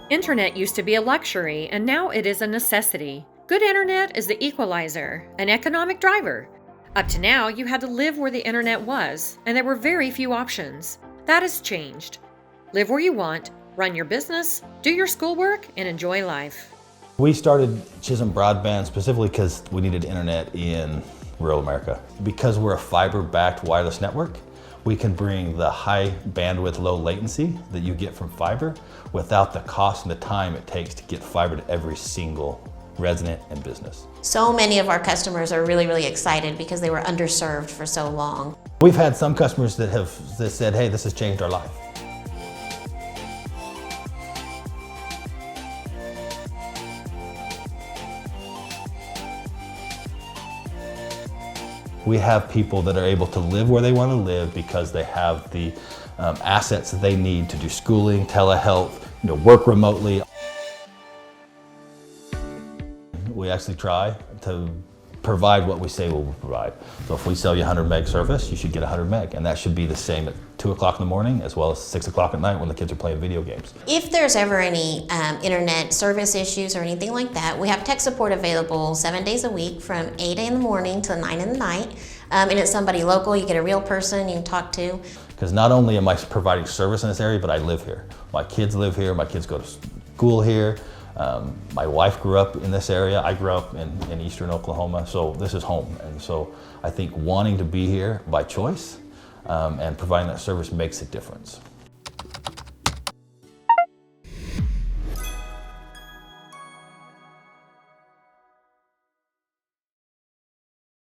Internet used to be a luxury, and now it is a necessity. Good internet is the equalizer, an economic driver. Up to now, you had to live where the internet was, and there were very few options. That has changed. Live where you want, run your business, do your schoolwork, and enjoy life. We started Chisholm Broadband specifically because we needed internet in rural America. Because we're a fiber-backed wireless network, we can bring the high bandwidth, low latency that you get from fiber without the cost and the time it takes to get fiber to every single resident and business. So many of our customers are really excited because they were underserved for so long. We've had some customers that said, hey, this has changed our life. We have people that are able to live where they want to live because they have the assets that they need to do schooling, telehealth, work remotely. We actually try to provide what we say we'll provide. So if we sell you 100 meg service, you should get 100 meg, and that should be the same at 2 o'clock in the morning as well as 6 o'clock at night when the kids are playing video games. If there's ever any internet service issues or anything like that, we have tech support available 7 days a week from 8 in the morning to 9 in the night. And it's somebody local, you get a real person you can talk to. Because not only am I providing service in this area, but I live here. My kids live here, my kids go to school here. My wife grew up in this area. I grew up in eastern Oklahoma, so this is home. And so I think wanting to be here by choice and providing that service makes a difference.